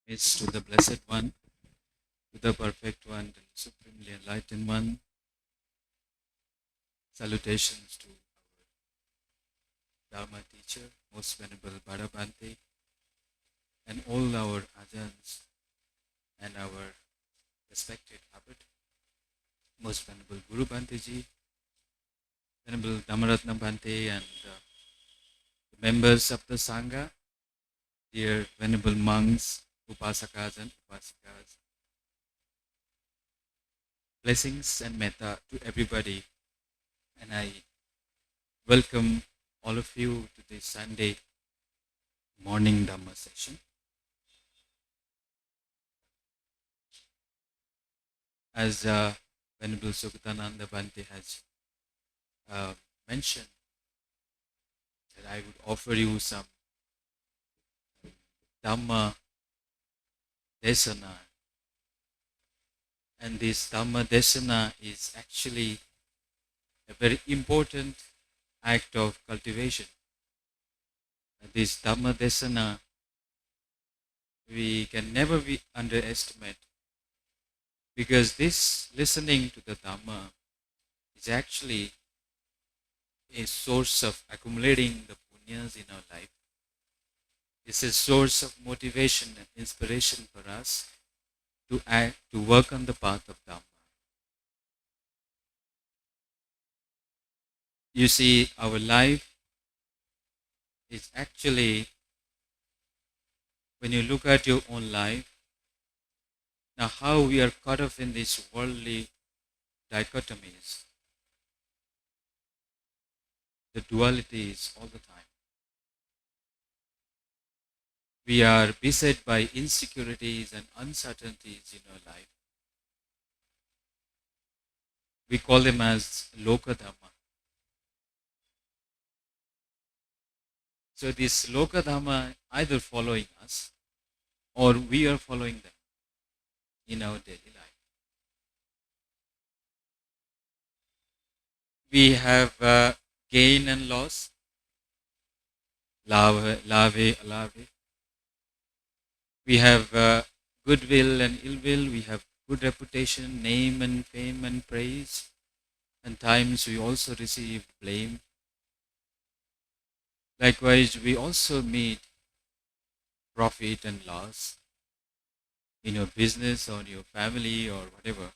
is to the Blessed One, to the Perfect One, and Supremely Enlightened One. Salutations to our Dharma teacher, Most Venerable Bhante, and all our ajahns and our respected abbot, Most Venerable Guru Bhanteji, Venerable Dhammaratna Bhante, and the members of the Sangha, dear Venerable monks, Upasakas and Upasikas. Blessings and metta to everybody, and I welcome all of you to this Sunday morning Dhamma session. As Venerable Sukatananda Bhante has mentioned, that I would offer you some Dhamma Desana. And this Dhamma Desana is actually a very important act of cultivation. This Dhamma Desana, we can never underestimate, because this listening to the Dhamma is actually a source of accumulating the punyas in our life. It's a source of motivation and inspiration for us to act, to work on the path of Dhamma. You see, our life is actually, when you look at your own life, now how we are caught up in these worldly dichotomies, the dualities all the time. We are beset by insecurities and uncertainties in our life. We call them as Loka Dhamma. So this Loka Dhamma either following us or we are following them in our daily life. We have gain and loss, lave, alave. We have goodwill and ill will. We have good reputation, name and fame and praise. And times we also receive blame. Likewise, we also meet profit and loss in your business or in your family or whatever.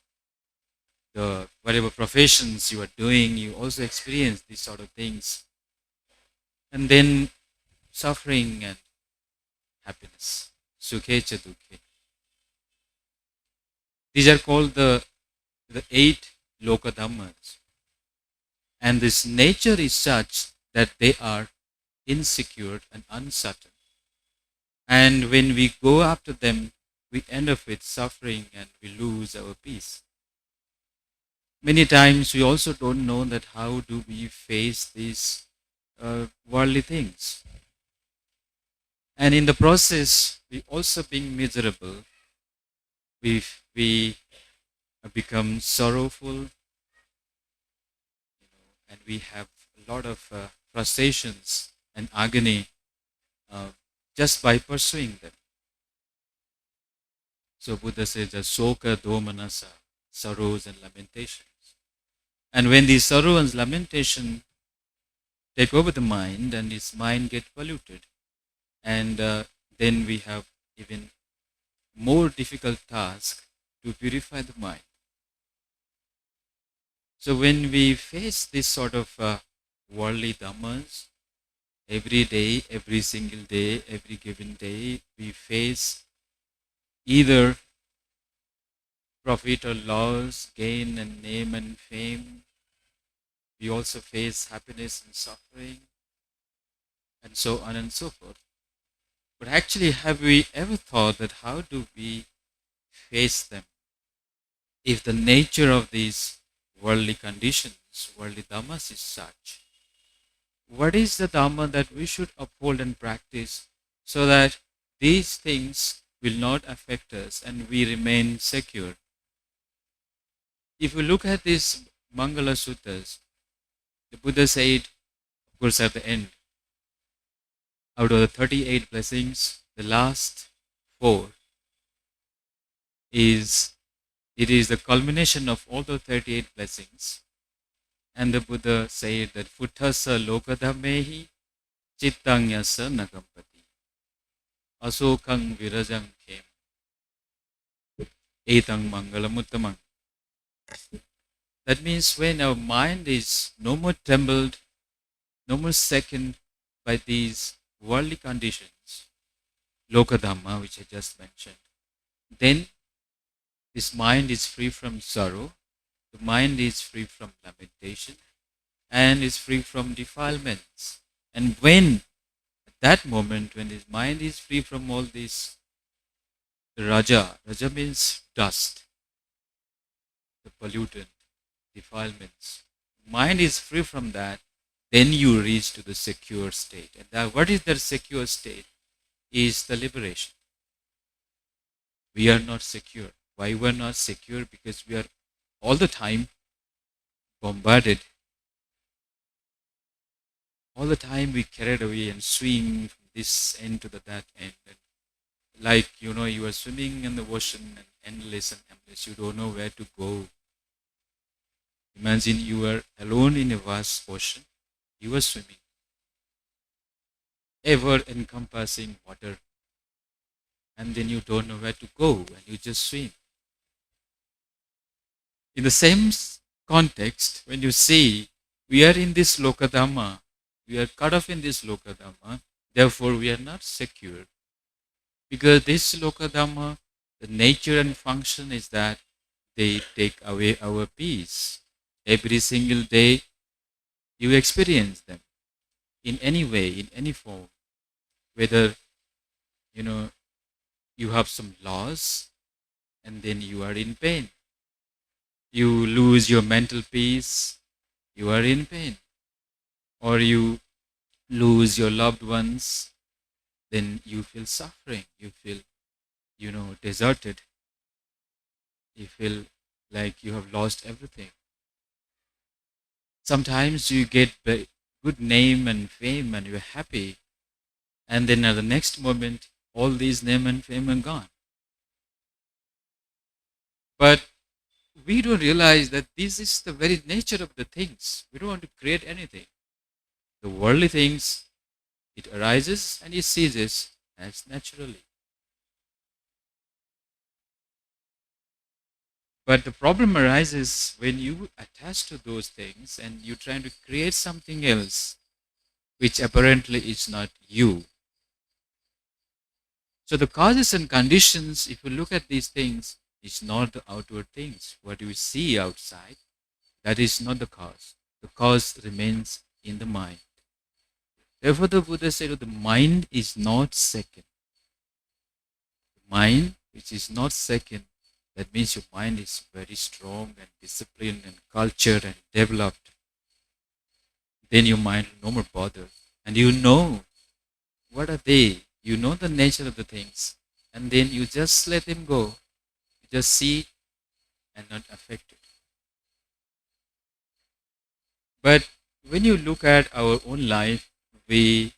Whatever professions you are doing, you also experience these sort of things. And then suffering and happiness. Sukhe cha dukhe. These are called the 8 Loka Dhammas. And this nature is such that they are insecure and uncertain. And when we go after them, we end up with suffering and we lose our peace. Many times we also don't know that how do we face these worldly things. And in the process, we also being miserable. We become sorrowful, and we have a lot of frustrations and agony just by pursuing them. So Buddha says, soka domanasa, sorrows and lamentations. And when these sorrow and lamentation take over the mind, and its mind get polluted, and then we have even more difficult task to purify the mind. So when we face this sort of worldly dhammas, every day, every single day, every given day, we face either profit or loss, gain and name and fame. We also face happiness and suffering, and so on and so forth. But actually, have we ever thought that how do we face them? If the nature of these worldly conditions, worldly dhammas is such, what is the dhamma that we should uphold and practice so that these things will not affect us and we remain secure? If we look at these Mangala Suttas, the Buddha said, of course at the end, out of the 38 blessings, the last 4 is it is the culmination of all the 38 blessings. And the Buddha said that Futtasa lokadhamehi chittang yasa nagampati asokang virajang kem etang mangalamuttamang. That means when our mind is no more trembled, no more second by these worldly conditions, Loka Dhamma, which I just mentioned, then this mind is free from sorrow, the mind is free from lamentation, and is free from defilements. And when, at that moment, when his mind is free from all this, the Raja means dust, the pollutant, defilements. Mind is free from that, then you reach to the secure state. And that, what is that secure state? Is the liberation. We are not secure. Why we are not secure? Because we are all the time bombarded. All the time we carried away and swing from this end to the that end. And like, you are swimming in the ocean and endless and endless. You don't know where to go. Imagine you are alone in a vast ocean. You are swimming. Ever encompassing water. And then you don't know where to go and you just swim. In the same context, when you see we are in this Loka Dhamma, we are cut off in this Loka Dhamma, therefore we are not secure. Because this Loka Dhamma, the nature and function is that they take away our peace. Every single day you experience them in any way, in any form. Whether, you have some loss and then you are in pain. You lose your mental peace, you are in pain. Or you lose your loved ones, then you feel suffering. You feel, deserted. You feel like you have lost everything. Sometimes you get good name and fame and you're happy. And then at the next moment, all these name and fame are gone. But we don't realize that this is the very nature of the things. We don't want to create anything. The worldly things, it arises and it ceases as naturally. But the problem arises when you attach to those things and you're trying to create something else, which apparently is not you. So the causes and conditions, if you look at these things, it's not the outward things. What you see outside, that is not the cause. The cause remains in the mind. Therefore the Buddha said the mind is not second. The mind which is not second, that means your mind is very strong and disciplined and cultured and developed. Then your mind will no more bother. And you know what are they. You know the nature of the things. And then you just let them go. You just see and not affect it. But when you look at our own life, we,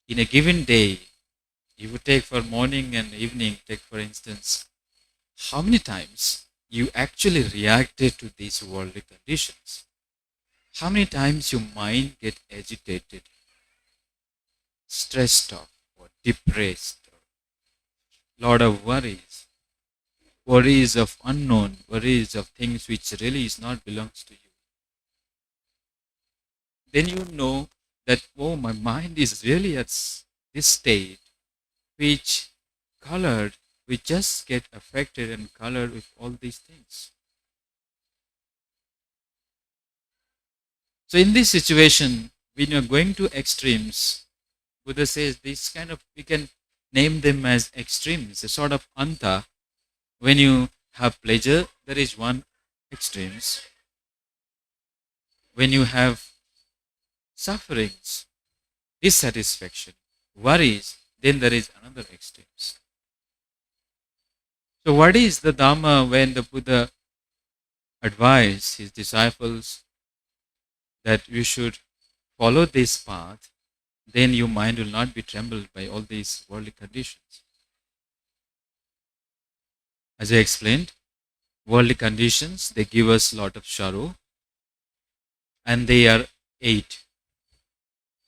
in a given day, if you take for morning and evening, take for instance, how many times you actually reacted to these worldly conditions? How many times your mind get agitated, stressed out, or depressed, or lot of worries of unknown, worries of things which really is not belongs to you. Then you know that, oh, my mind is really at this state, which colored, we just get affected and colored with all these things. So in this situation, when you're going to extremes, Buddha says this kind of, we can name them as extremes, a sort of anta. When you have pleasure, there is one extremes. When you have sufferings, dissatisfaction, worries, then there is another extremes. So what is the Dhamma when the Buddha advised his disciples that you should follow this path, then your mind will not be trembled by all these worldly conditions. As I explained, worldly conditions, they give us a lot of sorrow, and they are eight,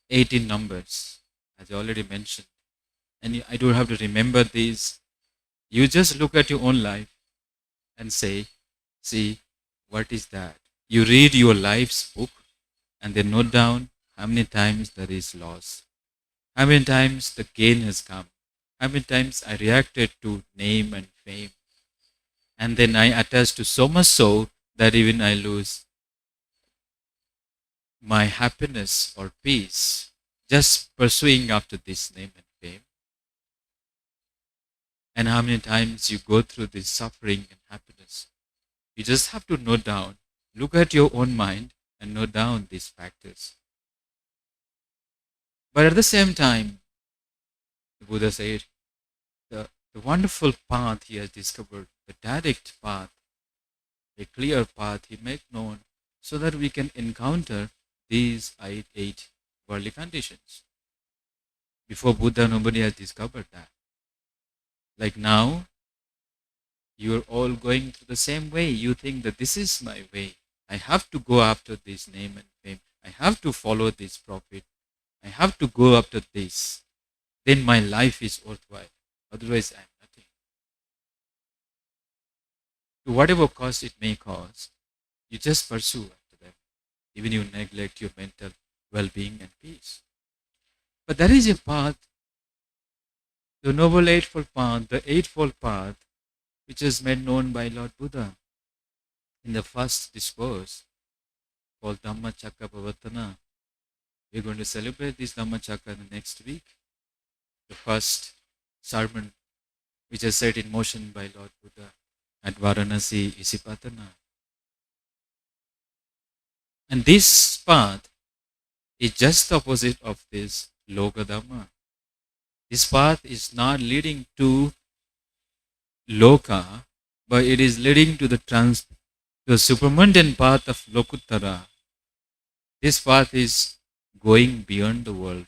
18 numbers, as I already mentioned. And I don't have to remember these. You just look at your own life and say, see, what is that? You read your life's book and then note down how many times there is loss, how many times the gain has come, how many times I reacted to name and fame, and then I attach to so much so that even I lose my happiness or peace just pursuing after this name and fame. And how many times you go through this suffering and happiness. You just have to note down, look at your own mind and note down these factors. But at the same time, the Buddha said, the wonderful path he has discovered, the direct path, a clear path he made known so that we can encounter these eight worldly conditions. Before Buddha, nobody has discovered that. Like now, you are all going through the same way. You think that this is my way. I have to go after this name and fame. I have to follow this prophet. I have to go after this. Then my life is worthwhile. Otherwise, I am nothing. To whatever cost it may cost, you just pursue after them. Even you neglect your mental well-being and peace. But there is a path, the Noble Eightfold Path, the Eightfold Path, which is made known by Lord Buddha in the first discourse called Dhamma Chakra. We're going to celebrate this Dhamma Chakra the next week. The first sermon which is set in motion by Lord Buddha at Varanasi, Isipatana. And this path is just the opposite of this Loka Dhamma. This path is not leading to Loka, but it is leading to the supermundane path of Lokuttara. This path is going beyond the world,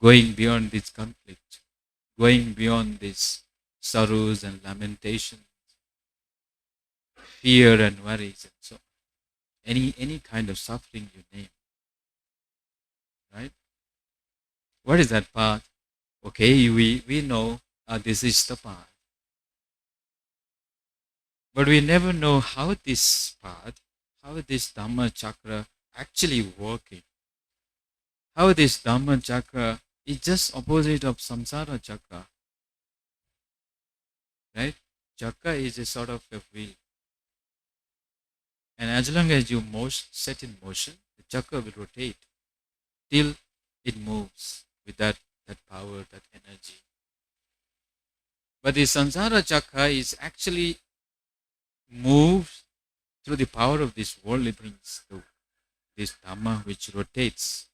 going beyond this conflict, going beyond these sorrows and lamentations, fear and worries, and so on. Any kind of suffering you name. Right? What is that path? Okay, we know this is the path. But we never know how this path, how this Dhamma Chakra actually working. How this Dhamma Chakra is just opposite of Samsara Chakra. Right? Chakra is a sort of a wheel. And as long as you set in motion, the chakra will rotate till it moves with that power, that energy. But the Samsara Chakra is actually moved through the power of this worldly things, this Dhamma which rotates.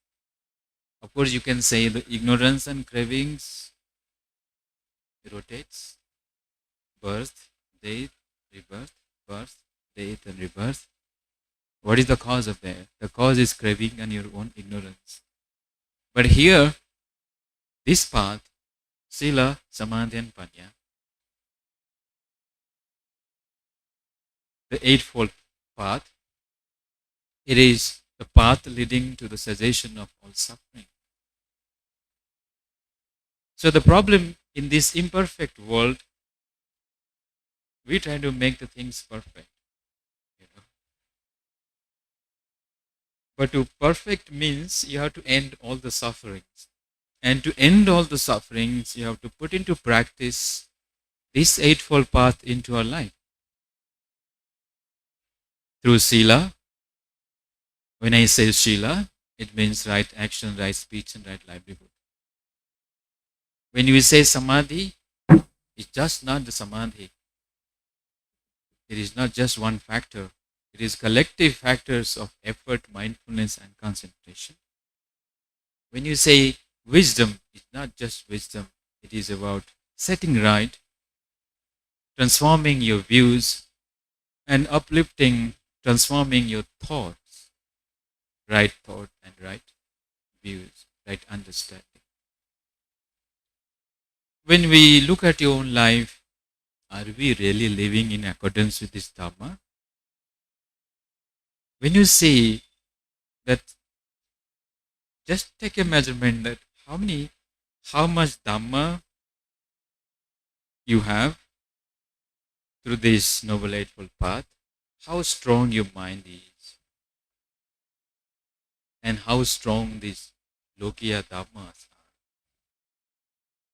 Of course, you can say the ignorance and cravings, it rotates. Birth, death, rebirth, birth, death and rebirth. What is the cause of that? The cause is craving and your own ignorance. But here, this path, Sila, Samadhi and Panya, the Eightfold Path, it is the path leading to the cessation of all suffering. So the problem in this imperfect world, we try to make the things perfect. But to perfect means you have to end all the sufferings. And to end all the sufferings, you have to put into practice this Eightfold Path into our life. Through Sila, when I say Sila, it means right action, right speech and right livelihood. When we say Samadhi, it's just not the Samadhi. It is not just one factor. It is collective factors of effort, mindfulness and concentration. When you say wisdom, it's not just wisdom. It is about setting right, transforming your views and uplifting, transforming your thoughts. Right thought and right views, right understanding. When we look at your own life, are we really living in accordance with this Dharma? When you say that, just take a measurement that how much Dhamma you have through this Noble Eightfold Path, how strong your mind is, and how strong these Lokiya Dhammas are.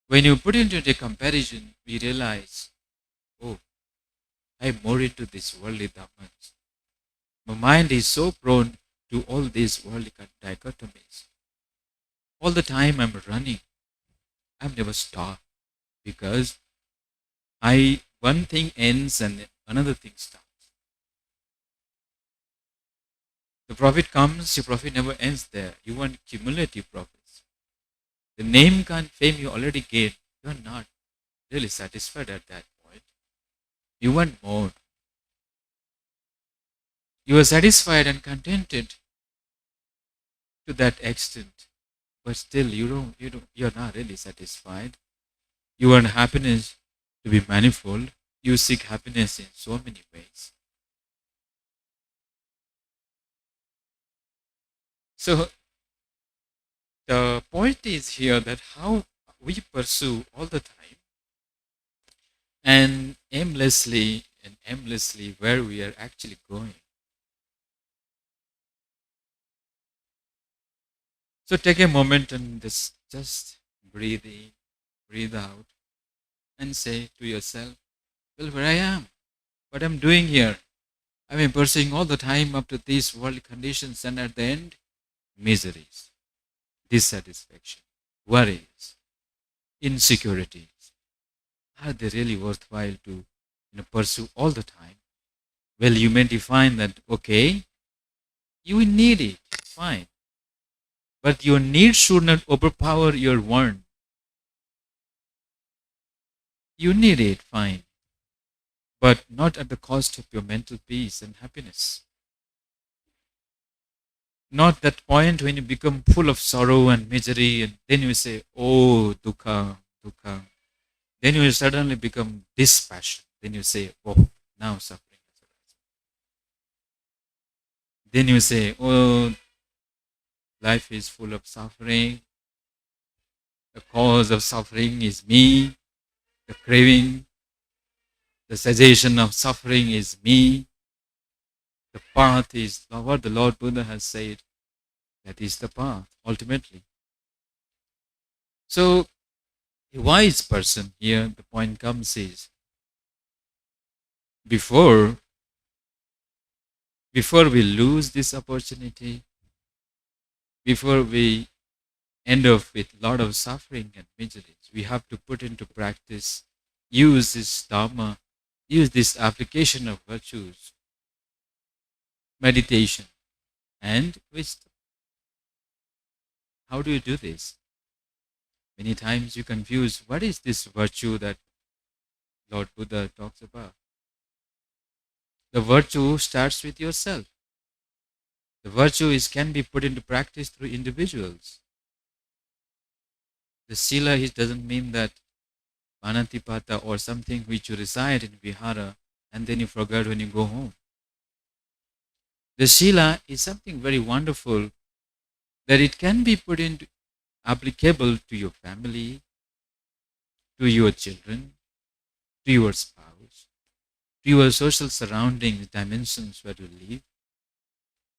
When you put into a comparison, we realize, oh, I'm more into this worldly Dhammas. My mind is so prone to all these worldly dichotomies. All the time I'm running. I'm never stopped because one thing ends and another thing starts. The profit comes, your profit never ends there. You want cumulative profits. The name and fame you already get, you are not really satisfied at that point. You want more. You are satisfied and contented to that extent, but still you're not really satisfied. You want happiness to be manifold. You seek happiness in so many ways. So the point is here that how we pursue all the time and aimlessly where we are actually going. So take a moment and just breathe in, breathe out, and say to yourself, well, where I am, what I'm doing here. I mean, pursuing all the time up to these worldly conditions, and at the end, miseries, dissatisfaction, worries, insecurities. Are they really worthwhile to pursue all the time? Well, you may define that, okay, you need it, fine. But your need should not overpower your want. You need it, fine. But not at the cost of your mental peace and happiness. Not that point when you become full of sorrow and misery and then you say, oh, dukkha, dukkha. Then you suddenly become dispassion. Then you say, oh, now suffering has arisen. Then you say, oh, life is full of suffering. The cause of suffering is me. The craving, the cessation of suffering is me. The path is what the Lord Buddha has said. That is the path, ultimately. So, a wise person here, the point comes is, before we lose this opportunity, before we end up with a lot of suffering and miseries, we have to put into practice, use this Dharma, use this application of virtues, meditation, and wisdom. How do you do this? Many times you confuse what is this virtue that Lord Buddha talks about. The virtue starts with yourself. The virtue can be put into practice through individuals. The sila doesn't mean that panatipata or something which you recite in vihara and then you forget when you go home. The sila is something very wonderful that it can be put into applicable to your family, to your children, to your spouse, to your social surroundings, dimensions where you live.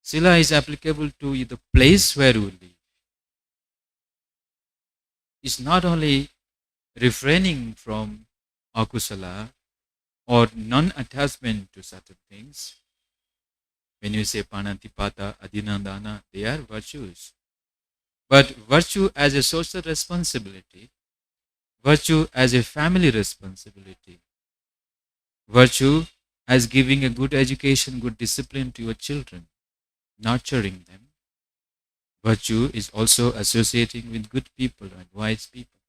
Sila is applicable to the place where you live. It's not only refraining from akusala or non-attachment to certain things. When you say panatipata, adinandana, they are virtues. But virtue as a social responsibility, virtue as a family responsibility, virtue as giving a good education, good discipline to your children, nurturing them. Virtue is also associating with good people and wise people,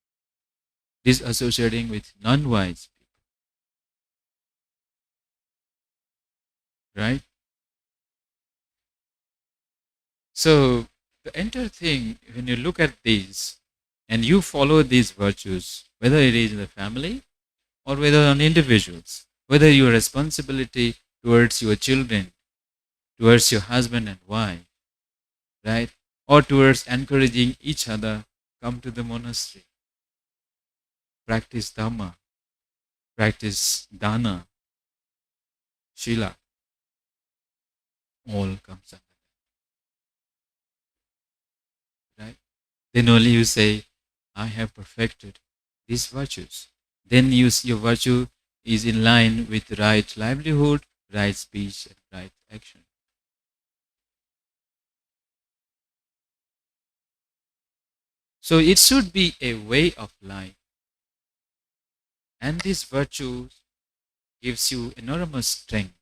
disassociating with non-wise people. Right? So the entire thing, when you look at these and you follow these virtues, whether it is in the family or whether on individuals, whether your responsibility towards your children, towards your husband and wife, right? Or towards encouraging each other, come to the monastery, practice Dhamma, practice Dana, Shila, all comes under that, right? Then only you say, I have perfected these virtues. Then your virtue is in line with right livelihood, right speech, and right action. So it should be a way of life. And this virtue gives you enormous strength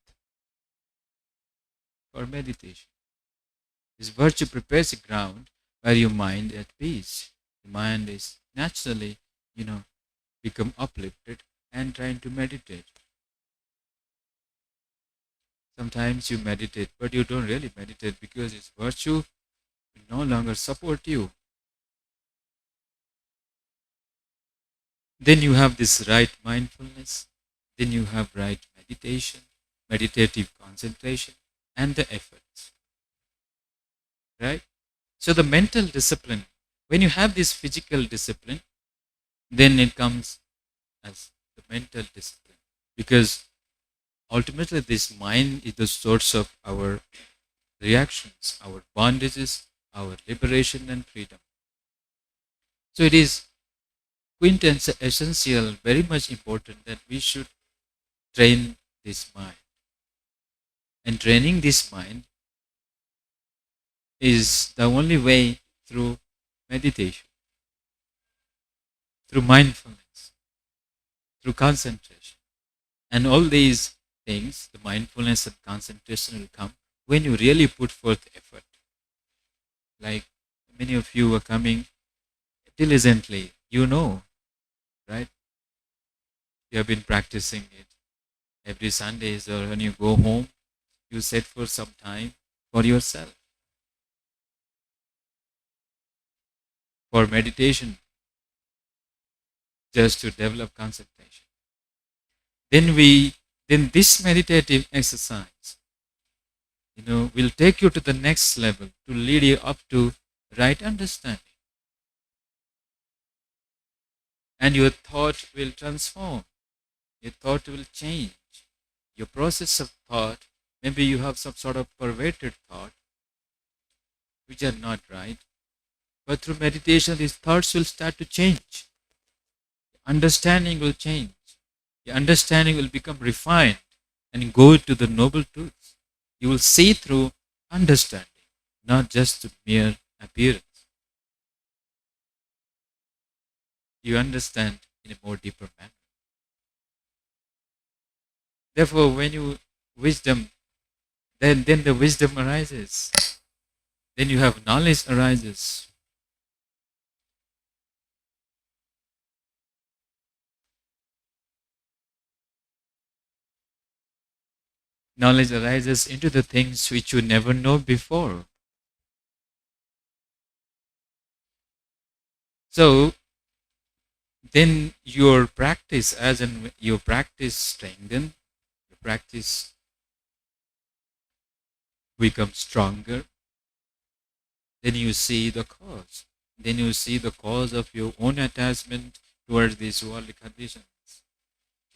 for meditation. This virtue prepares the ground where your mind is at peace. The mind is naturally, become uplifted and trying to meditate. Sometimes you meditate, but you don't really meditate because its virtue will no longer support you. Then you have this right mindfulness, then you have right meditation, meditative concentration, and the efforts. Right? So the mental discipline, when you have this physical discipline, then it comes as the mental discipline. Because ultimately this mind is the source of our reactions, our bondages, our liberation and freedom. So it is essential, very much important that we should train this mind. And training this mind is the only way through meditation, through mindfulness, through concentration. And all these things, the mindfulness and concentration will come when you really put forth effort. Like many of you are coming diligently, right? You have been practicing it every Sundays, or when you go home, you set for some time for yourself, for meditation, just to develop concentration. Then this meditative exercise, will take you to the next level to lead you up to right understanding. And your thought will transform. Your thought will change. Your process of thought, maybe you have some sort of perverted thought, which are not right. But through meditation, these thoughts will start to change. Understanding will change. Your understanding will become refined and go to the noble truths. You will see through understanding, not just the mere appearance. You understand in a more deeper manner. Therefore, when you wisdom, then the wisdom arises. Then you have knowledge arises. Knowledge arises into the things which you never know before. So, then your practice, as in your practice strengthen, your practice becomes stronger. Then you see the cause. Then you see the cause of your own attachment towards these worldly conditions.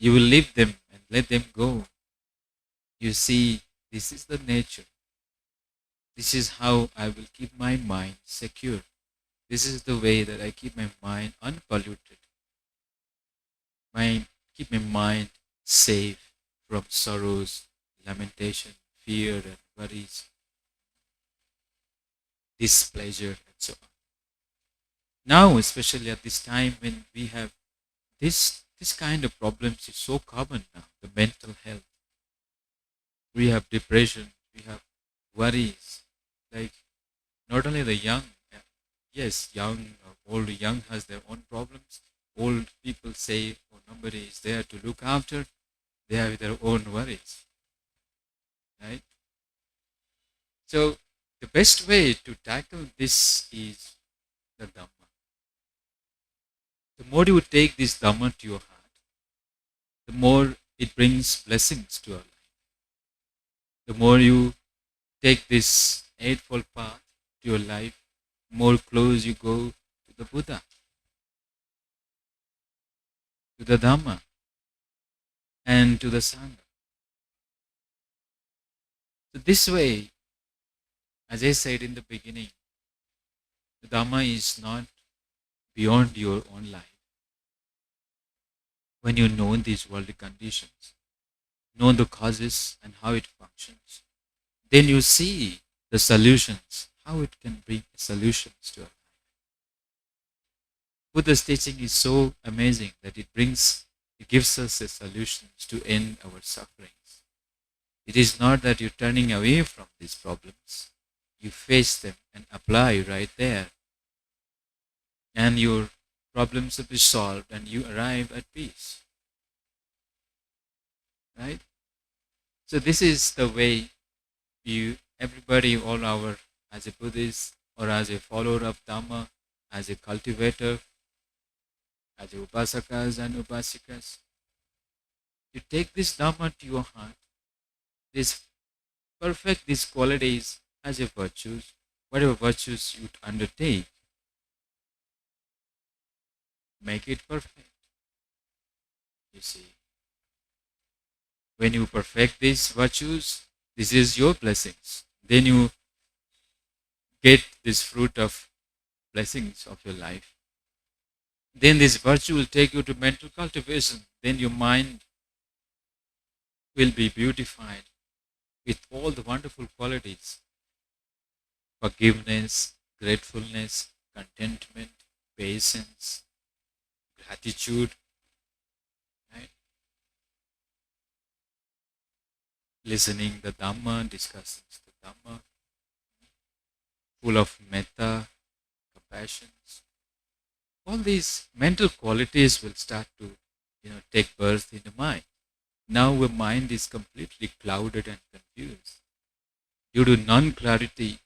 You will leave them and let them go. You see, this is the nature. This is how I will keep my mind secure. This is the way that I keep my mind unpolluted. Keep my mind safe from sorrows, lamentation, fear, and worries, displeasure, and so on. Now, especially at this time when we have this kind of problems is so common now, the mental health. We have depression, we have worries, like not only the young, yes, young, old, young has their own problems. Old people say, oh, nobody is there to look after. They have their own worries, right? So the best way to tackle this is the Dhamma. The more you take this Dhamma to your heart, the more it brings blessings to our life. The more you take this Eightfold path to your life, more close you go to the Buddha, to the Dhamma, and to the Sangha. So this way, as I said in the beginning, the Dhamma is not beyond your own life. When you know these worldly conditions, know the causes and how it functions, then you see the solutions, how it can bring solutions to our life. Buddha's teaching is so amazing that it gives us the solutions to end our sufferings. It is not that you're turning away from these problems. You face them and apply right there. And your problems will be solved and you arrive at peace. Right? So this is the way everybody, as a Buddhist or as a follower of Dhamma, as a cultivator, as a upasakas and upasikas, you take this Dhamma to your heart, perfect these qualities as a virtues, whatever virtues you undertake, make it perfect. You see, when you perfect these virtues, this is your blessings. Then you get this fruit of blessings of your life. Then this virtue will take you to mental cultivation. Then your mind will be beautified with all the wonderful qualities: forgiveness, gratefulness, contentment, patience, gratitude, right? Listening the Dhamma, discussing the Dhamma, full of metta, compassion. All these mental qualities will start to, take birth in the mind. Now our mind is completely clouded and confused. Due to non-clarity,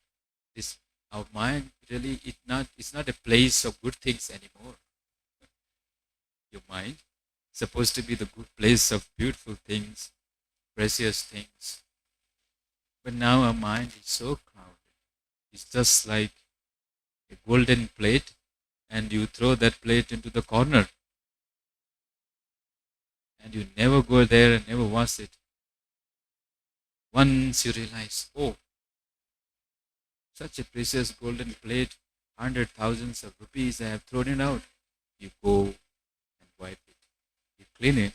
our mind really it's not a place of good things anymore. Your mind is supposed to be the good place of beautiful things, precious things. But now our mind is so crowded. It's just like a golden plate, and you throw that plate into the corner. And you never go there and never wash it. Once you realize, oh, such a precious golden plate, hundred thousands of rupees, I have thrown it out. You go and wipe it. You clean it.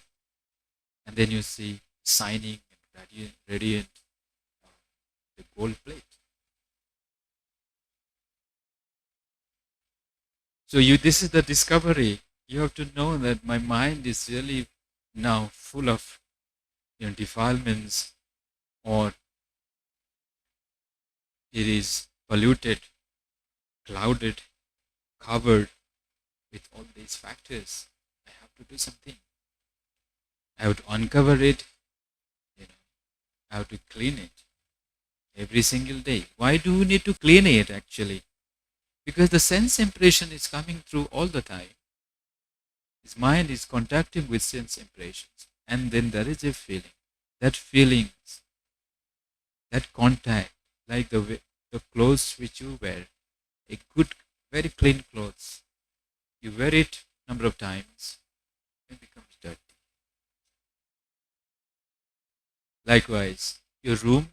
And then you see shining and radiant the gold plate. So this is the discovery. You have to know that my mind is really now full of defilements, or it is polluted, clouded, covered with all these factors. I have to do something. I have to uncover it. I have to clean it every single day. Why do we need to clean it actually? Because the sense impression is coming through all the time. His mind is contacting with sense impressions. And then there is a feeling. That feelings, that contact, like the clothes which you wear, a good, very clean clothes. You wear it number of times, it becomes dirty. Likewise, your room,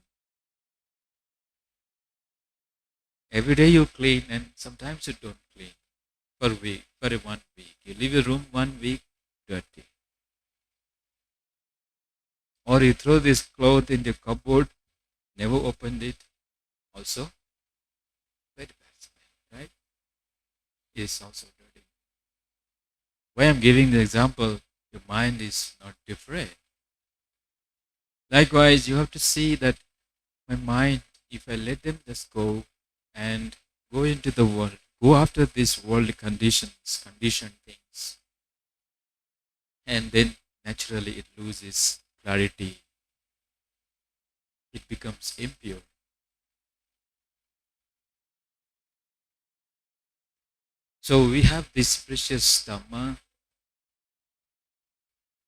every day you clean and sometimes you don't clean. For 1 week. You leave your room 1 week dirty. Or you throw this cloth in the cupboard, never opened it, also very bad smell, right? It's also dirty. Why I'm giving the example, your mind is not different. Likewise, you have to see that my mind, if I let them just go and go into the world, go after these worldly conditioned things, and then naturally it loses clarity. It becomes impure. So we have this precious Dhamma,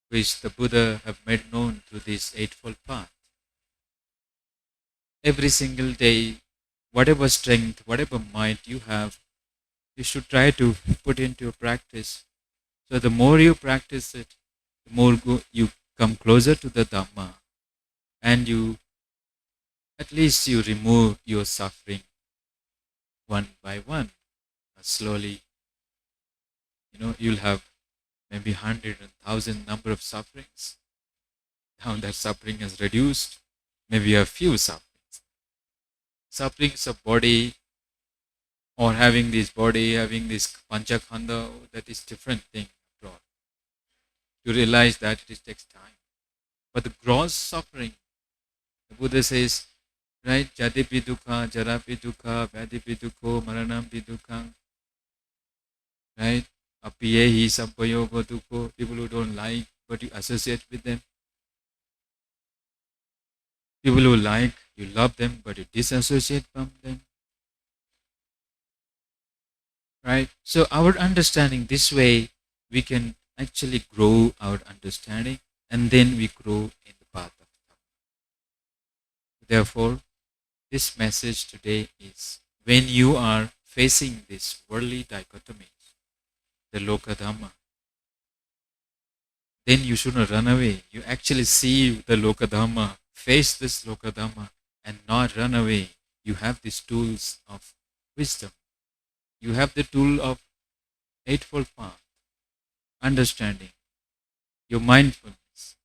which the Buddha have made known through this Eightfold Path. Every single day, whatever strength, whatever might you have, you should try to put into practice. So the more you practice it, the more you come closer to the Dhamma, and at least you remove your suffering one by one. Slowly, you'll have maybe 100 and 1,000 number of sufferings. Now that suffering is reduced, maybe a few sufferings. Sufferings of body, or having this body, having this panchakhanda, that is different thing after all. To realize that it takes time. But the gross suffering, the Buddha says, right, jatipi dukkha, jarapi dukkha, vyadipi dukkha, maranampi dukkha, right? Apiyehi sampayoga dukkha, people who don't like, but you associate with them. People who like, you love them, but you disassociate from them. Right? So our understanding this way, we can actually grow our understanding, and then we grow in the path of Dhamma. Therefore, this message today is, when you are facing this worldly dichotomy, the Loka Dhamma, then you should not run away. You actually see the Loka Dhamma, face this Loka Dhamma, and not run away. You have these tools of wisdom. You have the tool of Eightfold Path, understanding, your mindfulness,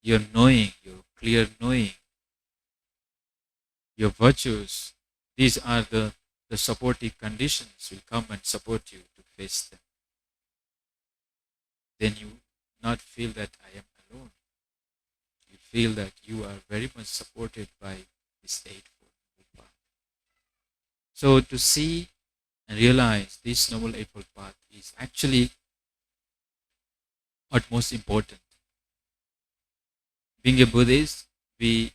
your knowing, your clear knowing, your virtues. These are the supportive conditions will come and support you to face them. Then you not feel that I am alone. You feel that you are very much supported by this Eightfold Path. So to see and realize this Noble Eightfold Path is actually utmost important. Being a Buddhist, we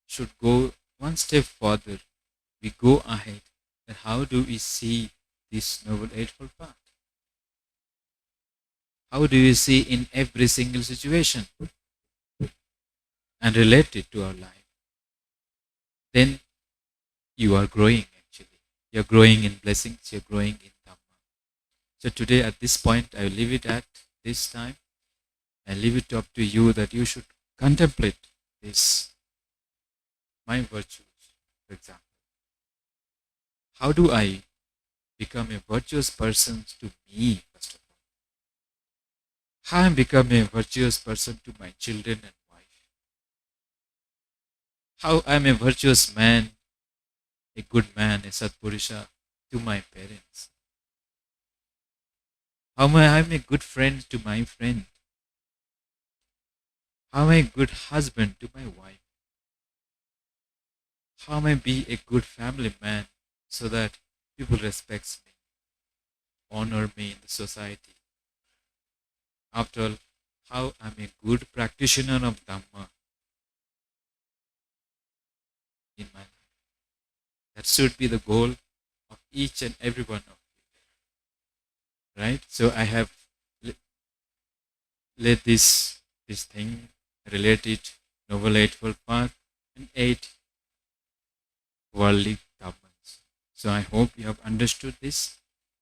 should go one step further. We go ahead. And how do we see this Noble Eightfold Path? How do we see in every single situation and relate it to our life? Then you are growing actually. You are growing in blessings, you are growing in Dhamma. So today at this point, I will leave it at this time. I leave it up to you that you should contemplate this, my virtues, for example. How do I become a virtuous person to me, first of all? How I become a virtuous person to my children and wife? How I am a virtuous man, a good man, a Satpurusha to my parents? How am I a good friend to my friend? How am I a good husband to my wife? How am I be a good family man so that people respect me, honor me in the society? After all, how am I a good practitioner of Dhamma in my life? That should be the goal of each and every one of you. Right? So I have let this thing related Noble Eightfold Path and 8 worldly dhammas. So I hope you have understood this.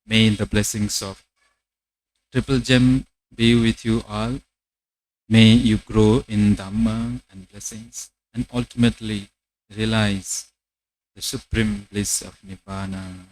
May the blessings of Triple Gem be with you all. May you grow in Dhamma and blessings and ultimately realize the supreme bliss of Nibbana.